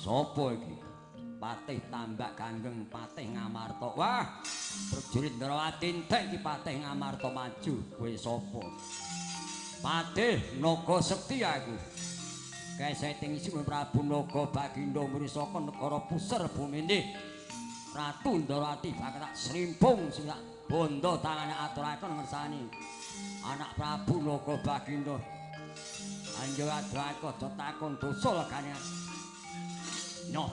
Sopo iki? Patih Tambak Kanggeng Patih Ngamarta. Wah, prajurit Ndrawati entek iki Patih Ngamarta maju. Kowe sapa? Patih Naga Sekti aku. Keseting isine Prabu Naga Bagindo Mrisaka negara Puser Bumindih. Ratu Ndrawati bakal tak srimpung sing tak bondo tangane aturaken ngersani. Anak Prabu Naga Bagindo. Anjo adraka aja takon dosa legane. No.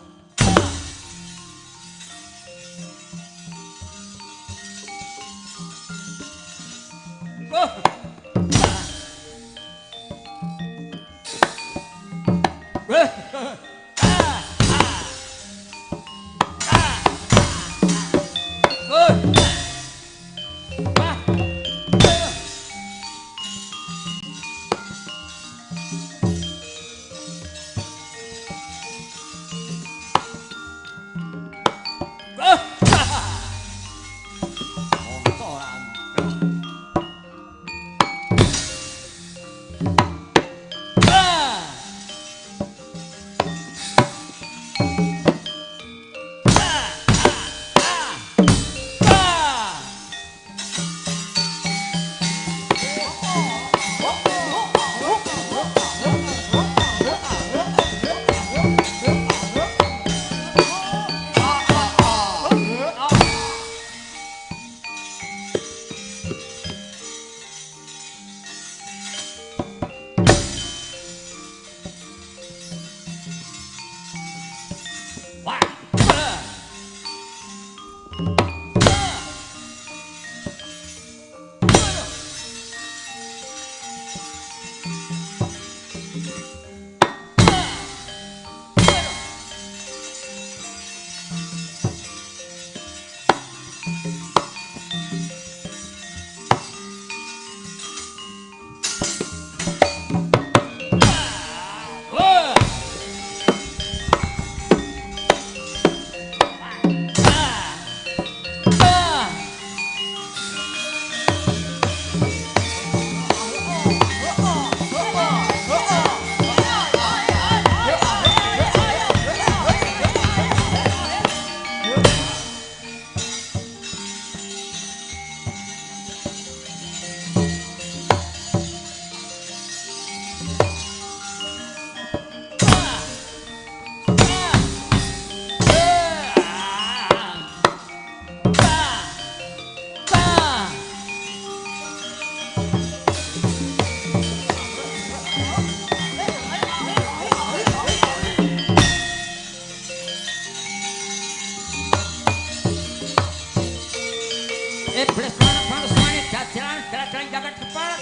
Iblis mana semuanya jalan jangan cepat.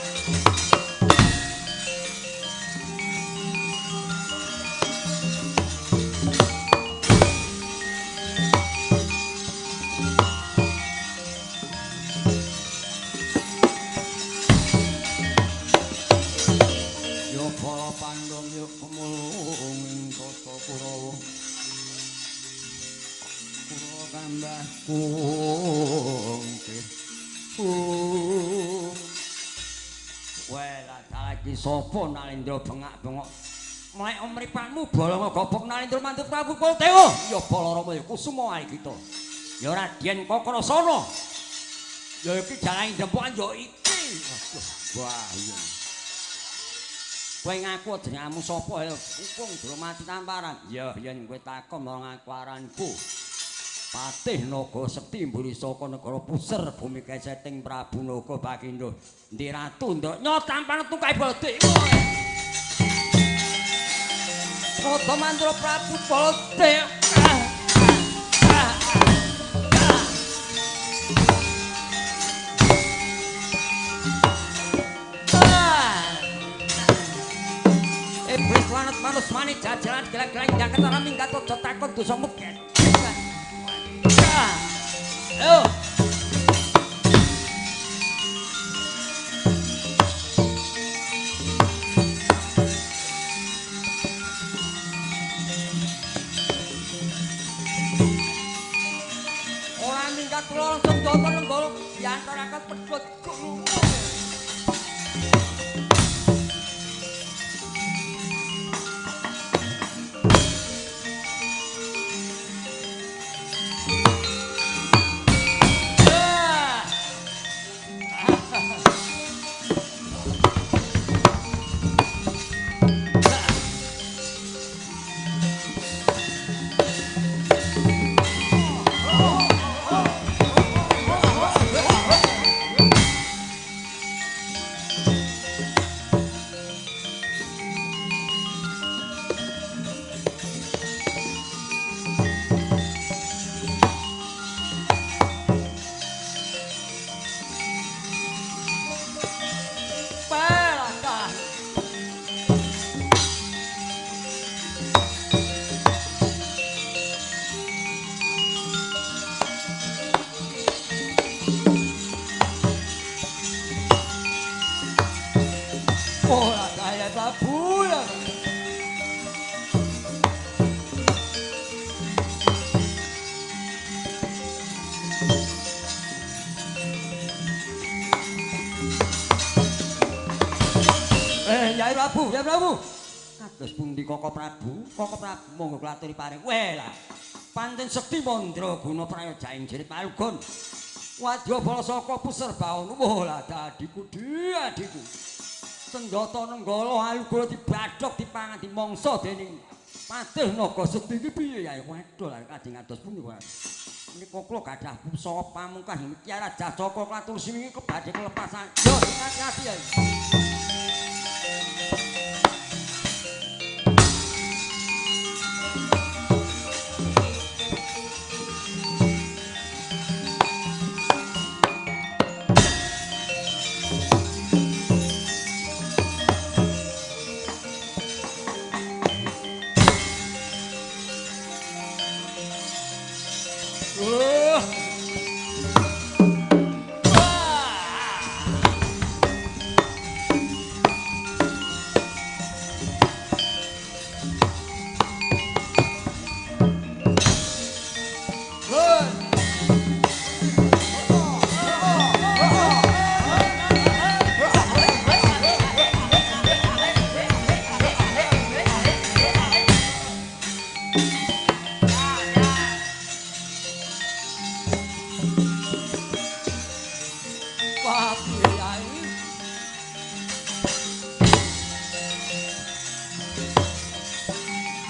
Yo para pandom yo kemulung tata Kurawa. Kurawa kambahku. Lagi sapa Nalendra bengak-bengok mlek omripanmu bolonga gobok Nalendra mantu Prabu Kultewa ya Balarama ya Kusuma ae kita ya Raden Kakrasana ya iki jalane dempokan ya iki wah iya kowe ngaku jenengmu sapa ya upung durung mati tamparan ya yen kowe takon marang aku aranku Patih Naga Sekti Mrisaka negara Puser bumi keseting Prabu Naga Bagindo Ndi Ratu Ndanya tampang tungkai bodhe Koto mantra Prabu Bodhe mani jajalan gelek-gelek ndak ketara minggat aja takon dosa muget. Ayo. Ora minggat langsung joto lenggolo diantarakan pedhot guru. Ora kaya Prabu ya. Yai Prabu, ya Prabu. Kados pundi Koko Prabu? Koko Prabu monggo kula aturi paring. Weh lah. Panten sekti mandra guna prayoga ing jerit Palugon. Wadya bala saka Puserbawana. Wah lah adiku. Senjata nenggala alugara dibadhok dipangan dimangsa dening Patih Naga Sekti iki piye ya? Waduh lah kadang ados pundi kok. Menika kula gadah busana pamungkas niki Raja Jaka Klatur Simi kebadhe kelepasan. Yo hati-hati ya.